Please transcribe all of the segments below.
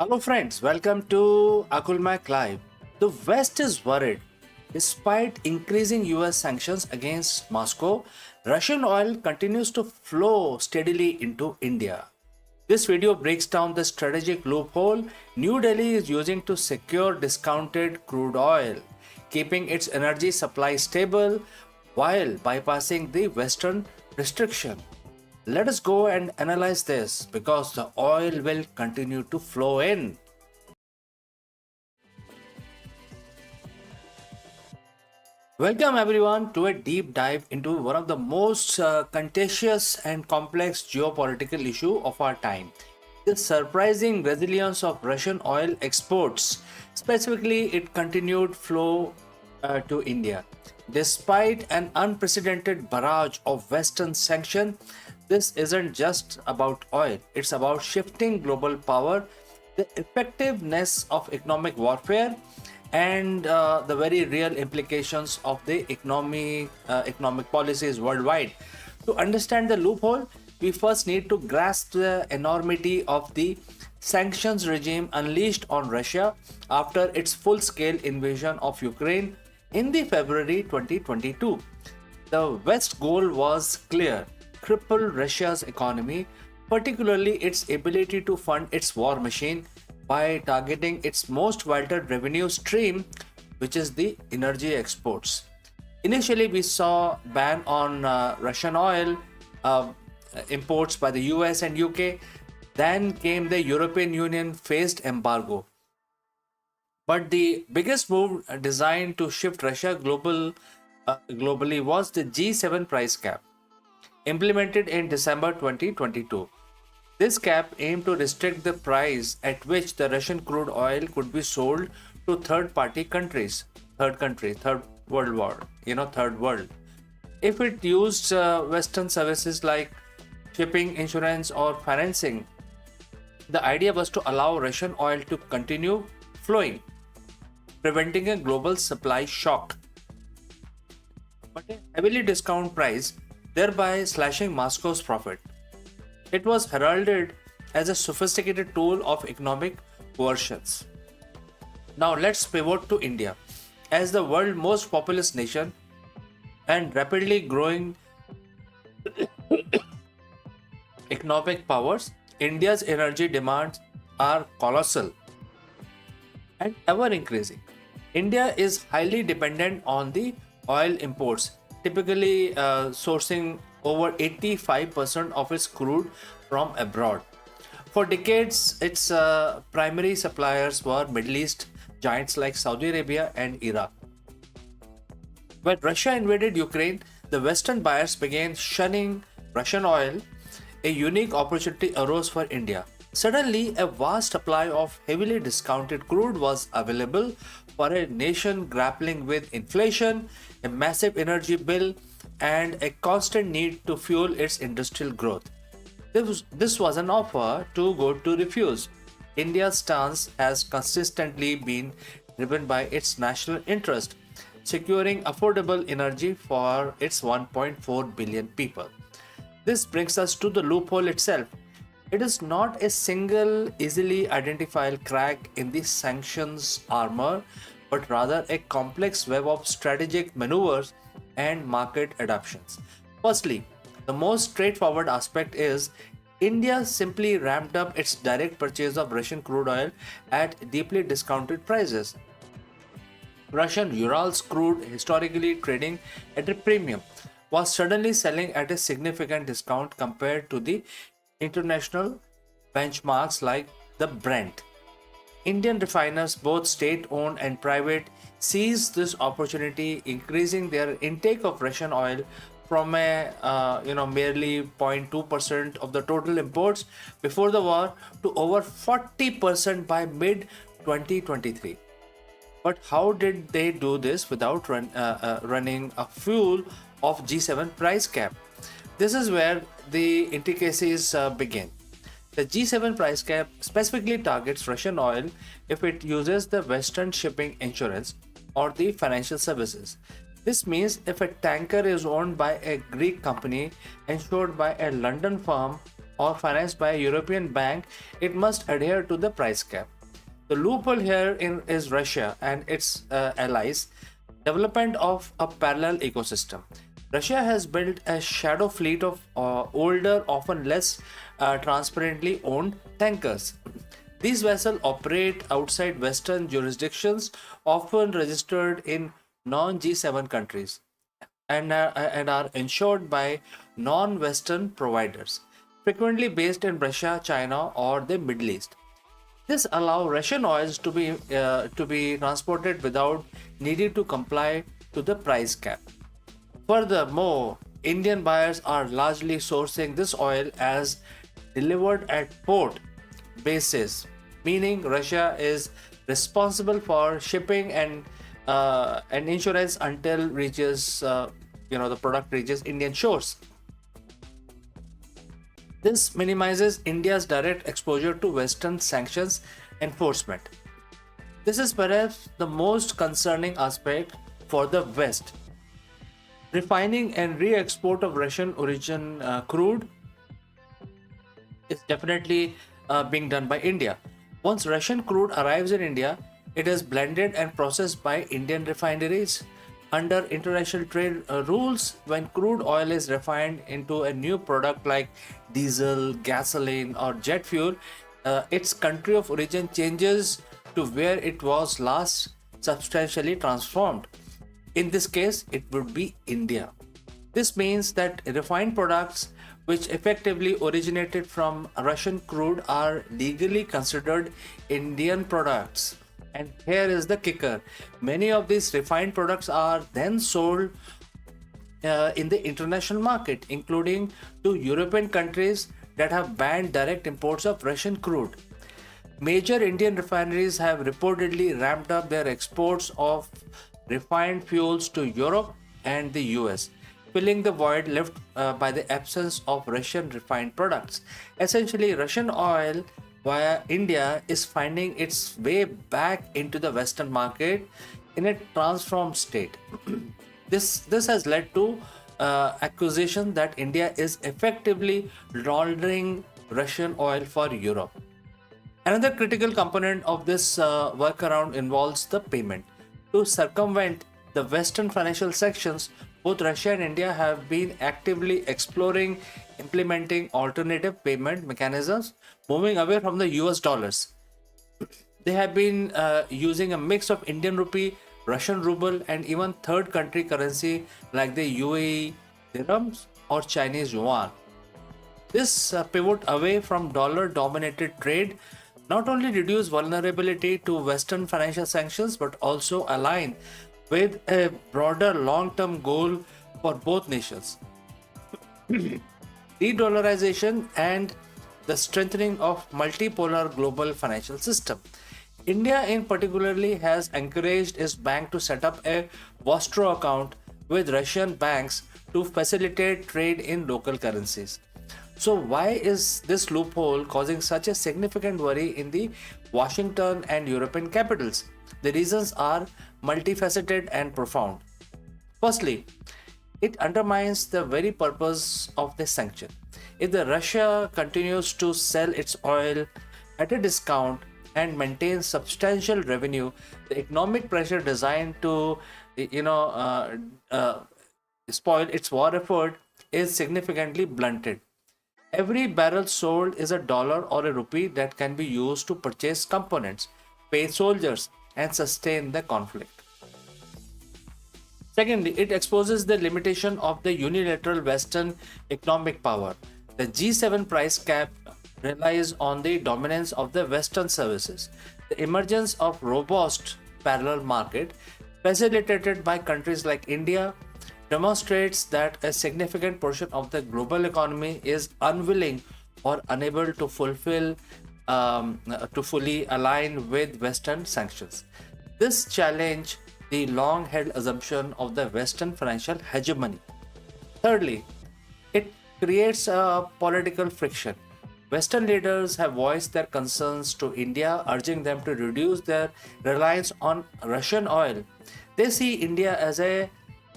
Hello, friends. Welcome to Akulmach Live. The West is worried. Despite increasing US sanctions against Moscow, Russian oil continues to flow steadily into India. This video breaks down the strategic loophole New Delhi is using to secure discounted crude oil, keeping its energy supply stable while bypassing the Western restriction. Let us go and analyze this because the oil will continue to flow in. Welcome everyone to a deep dive into one of the most contentious and complex geopolitical issue of our time. The surprising resilience of Russian oil exports, specifically its continued flow to India. Despite an unprecedented barrage of Western sanctions, this isn't just about oil, it's about shifting global power, the effectiveness of economic warfare, and the very real implications of the economic policies worldwide. To understand the loophole, we first need to grasp the enormity of the sanctions regime unleashed on Russia after its full-scale invasion of Ukraine in the February 2022. The West's goal was clear: cripple Russia's economy, particularly its ability to fund its war machine by targeting its most vital revenue stream, which is the energy exports. Initially, we saw ban on Russian oil imports by the US and UK. Then came the European Union phased embargo. But the biggest move designed to shift Russia globally was the G7 price cap, implemented in December 2022. This cap aimed to restrict the price at which the Russian crude oil could be sold to third-party countries, third world war, third world. If it used Western services like shipping, insurance, or financing, the idea was to allow Russian oil to continue flowing, preventing a global supply shock. But a heavily discounted price, thereby slashing Moscow's profit. It was heralded as a sophisticated tool of economic coercions. Now let's pivot to India. As the world's most populous nation and rapidly growing economic powers, India's energy demands are colossal and ever increasing. India is highly dependent on the oil imports, typically sourcing over 85% of its crude from abroad. For decades, its primary suppliers were Middle East giants like Saudi Arabia and Iraq. When Russia invaded Ukraine, the Western buyers began shunning Russian oil. A unique opportunity arose for India. Suddenly, a vast supply of heavily discounted crude was available for a nation grappling with inflation, a massive energy bill, and a constant need to fuel its industrial growth. This was an offer too good to refuse. India's stance has consistently been driven by its national interest, securing affordable energy for its 1.4 billion people. This brings us to the loophole itself. It is not a single, easily identifiable crack in the sanctions armor, but rather a complex web of strategic maneuvers and market adaptations. Firstly, the most straightforward aspect is India simply ramped up its direct purchase of Russian crude oil at deeply discounted prices. Russian Urals crude, historically trading at a premium, was suddenly selling at a significant discount compared to the international benchmarks like the Brent. Indian refiners, both state-owned and private, seized this opportunity, increasing their intake of Russian oil from a merely 0.2% of the total imports before the war to over 40% by mid 2023. But how did they do this without running a fuel of G7 price cap? This is where the intricacies begin. The G7 price cap specifically targets Russian oil if it uses the Western shipping insurance or the financial services. This means if a tanker is owned by a Greek company, insured by a London firm, or financed by a European bank, it must adhere to the price cap. The loophole here is Russia and its allies' development of a parallel ecosystem. Russia has built a shadow fleet of older, often less transparently owned tankers. These vessels operate outside Western jurisdictions, often registered in non G7 countries, and are insured by non Western providers, frequently based in Russia, China, or the Middle East. This allows Russian oils to be transported without needing to comply to the price cap. Furthermore, Indian buyers are largely sourcing this oil as delivered at port basis, meaning Russia is responsible for shipping and insurance until reaches the product reaches Indian shores. This minimizes India's direct exposure to Western sanctions enforcement. This is perhaps the most concerning aspect for the West. Refining and re export of Russian origin crude is definitely being done by India. Once Russian crude arrives in India, it is blended and processed by Indian refineries. Under international trade rules, when crude oil is refined into a new product like diesel, gasoline, or jet fuel, its country of origin changes to where it was last substantially transformed. In this case, it would be India. This means that refined products which effectively originated from Russian crude are legally considered Indian products. And here is the kicker: many of these refined products are then sold in the international market, including to European countries that have banned direct imports of Russian crude. Major Indian refineries have reportedly ramped up their exports of refined fuels to Europe and the US, filling the void left by the absence of Russian refined products. Essentially, Russian oil via India is finding its way back into the Western market in a transformed state. This has led to accusation that India is effectively laundering Russian oil for Europe. Another critical component of this workaround involves the payment. To circumvent the Western financial sanctions, both Russia and India have been actively exploring implementing alternative payment mechanisms, moving away from the US dollars. They have been using a mix of Indian rupee, Russian ruble, and even third country currency like the UAE dirhams or Chinese yuan. This pivot away from dollar dominated trade not only reduce vulnerability to Western financial sanctions but also align with a broader long term goal for both nations: de-dollarization and the strengthening of multipolar global financial system. India in particularly has encouraged its bank to set up a Vostro account with Russian banks to facilitate trade in local currencies. So why is this loophole causing such a significant worry in the Washington and European capitals? The reasons are multifaceted and profound. Firstly, it undermines the very purpose of this sanction. If the Russia continues to sell its oil at a discount and maintain substantial revenue, the economic pressure designed to, you know, spoil its war effort is significantly blunted. Every barrel sold is a dollar or a rupee that can be used to purchase components, pay soldiers, and sustain the conflict. Secondly, it exposes the limitation of the unilateral Western economic power. The G7 price cap relies on the dominance of the Western services. The emergence of robust parallel market, facilitated by countries like India, demonstrates that a significant portion of the global economy is unwilling or unable to fully align with Western sanctions. This challenge the long-held assumption of the Western financial hegemony. Thirdly, it creates a political friction. Western leaders have voiced their concerns to India, urging them to reduce their reliance on Russian oil. They see India as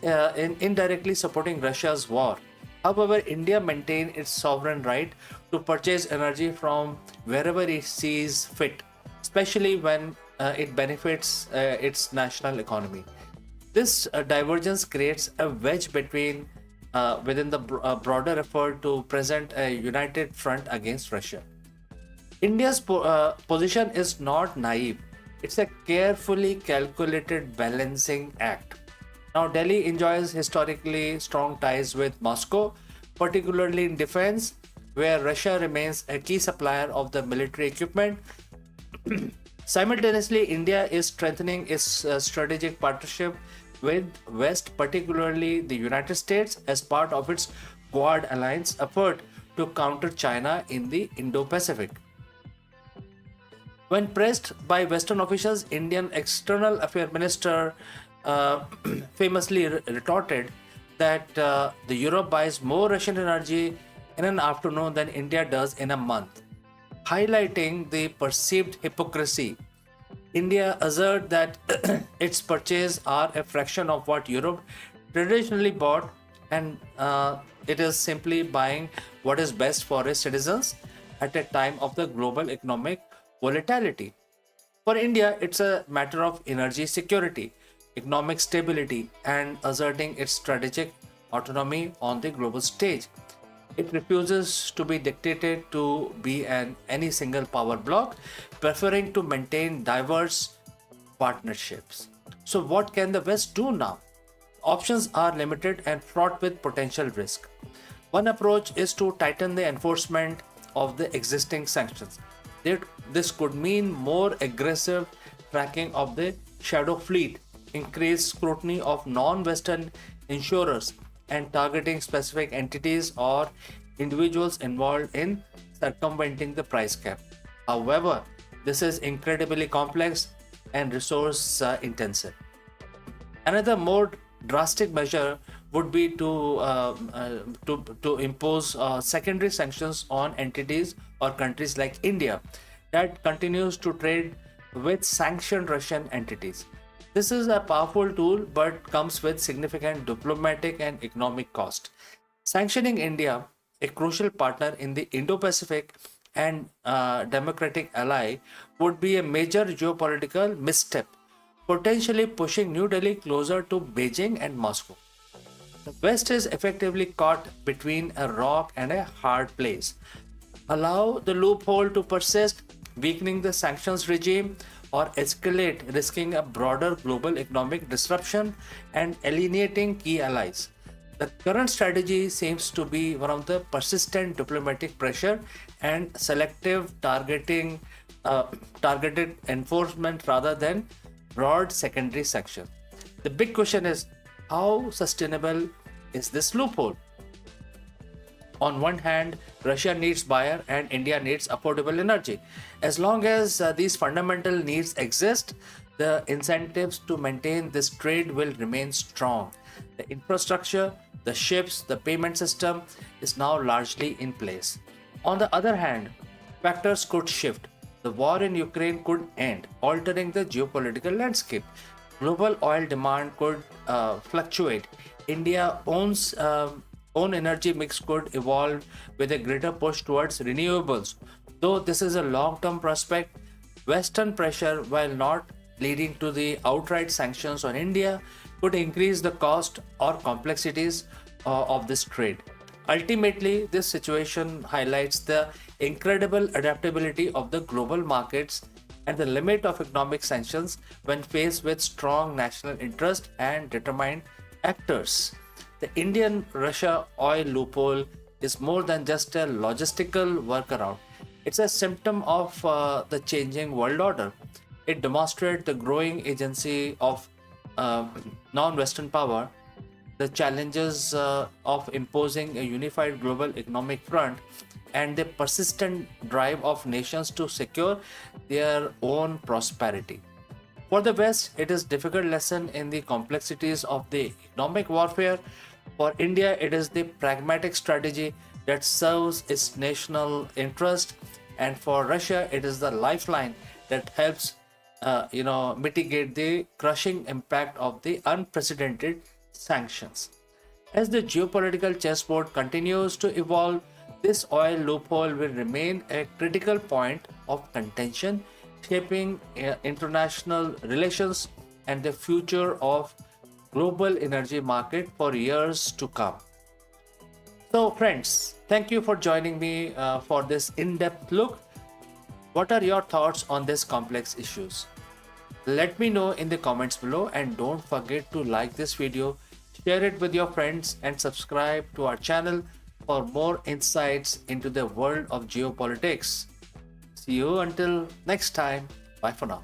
indirectly supporting Russia's war. However, India maintains its sovereign right to purchase energy from wherever it sees fit, especially when it benefits its national economy. This divergence creates a wedge within the broader effort to present a united front against Russia. India's position is not naive. It's a carefully calculated balancing act. Now, Delhi enjoys historically strong ties with Moscow, particularly in defense, where Russia remains a key supplier of the military equipment. Simultaneously, India is strengthening its strategic partnership with West, particularly the United States, as part of its Quad alliance effort to counter China in the Indo-Pacific. When pressed by Western officials, Indian External Affairs Minister uh, famously retorted that the Europe buys more Russian energy in an afternoon than India does in a month, highlighting the perceived hypocrisy. India asserts that its purchases are a fraction of what Europe traditionally bought, and it is simply buying what is best for its citizens at a time of the global economic volatility. For India, it's a matter of energy security, economic stability, and asserting its strategic autonomy on the global stage. It refuses to be dictated to be any single power bloc, preferring to maintain diverse partnerships. So, what can the West do now? Options are limited and fraught with potential risk. One approach is to tighten the enforcement of the existing sanctions. This could mean more aggressive tracking of the shadow fleet, increased scrutiny of non Western insurers, and targeting specific entities or individuals involved in circumventing the price cap. However, this is incredibly complex and resource intensive. Another more drastic measure would be to impose secondary sanctions on entities or countries like India that continues to trade with sanctioned Russian entities. This is a powerful tool but comes with significant diplomatic and economic cost. Sanctioning India, a crucial partner in the Indo Pacific and democratic ally, would be a major geopolitical misstep, potentially pushing New Delhi closer to Beijing and Moscow. The West is effectively caught between a rock and a hard place. Allow the loophole to persist, weakening the sanctions regime, or escalate, risking a broader global economic disruption and alienating key allies. The current strategy seems to be one of the persistent diplomatic pressure and selective targeted enforcement rather than broad secondary sanctions. The big question is, how sustainable is this loophole? On one hand, Russia needs buyer and India needs affordable energy. As long as these fundamental needs exist, the incentives to maintain this trade will remain strong. The infrastructure, the ships, the payment system is now largely in place. On the other hand, factors could shift. The war in Ukraine could end, altering the geopolitical landscape. Global oil demand could fluctuate. India owns own energy mix could evolve with a greater push towards renewables. Though this is a long-term prospect, Western pressure, while not leading to the outright sanctions on India, could increase the cost or complexities of this trade. Ultimately, this situation highlights the incredible adaptability of the global markets and the limit of economic sanctions when faced with strong national interest and determined actors. The Indian Russia oil loophole is more than just a logistical workaround. It's a symptom of the changing world order. It demonstrates the growing agency of uh, non Western power, the challenges of imposing a unified global economic front, and the persistent drive of nations to secure their own prosperity. For the West, it is difficult lesson in the complexities of the economic warfare. For India, it is the pragmatic strategy that serves its national interest, and for Russia, it is the lifeline that helps, mitigate the crushing impact of the unprecedented sanctions. As the geopolitical chessboard continues to evolve, this oil loophole will remain a critical point of contention, shaping international relations and the future of global energy market for years to come. So, friends, thank you for joining me for this in-depth look. What are your thoughts on these complex issues? Let me know in the comments below, and don't forget to like this video, share it with your friends, and subscribe to our channel for more insights into the world of geopolitics. See you until next time. Bye for now.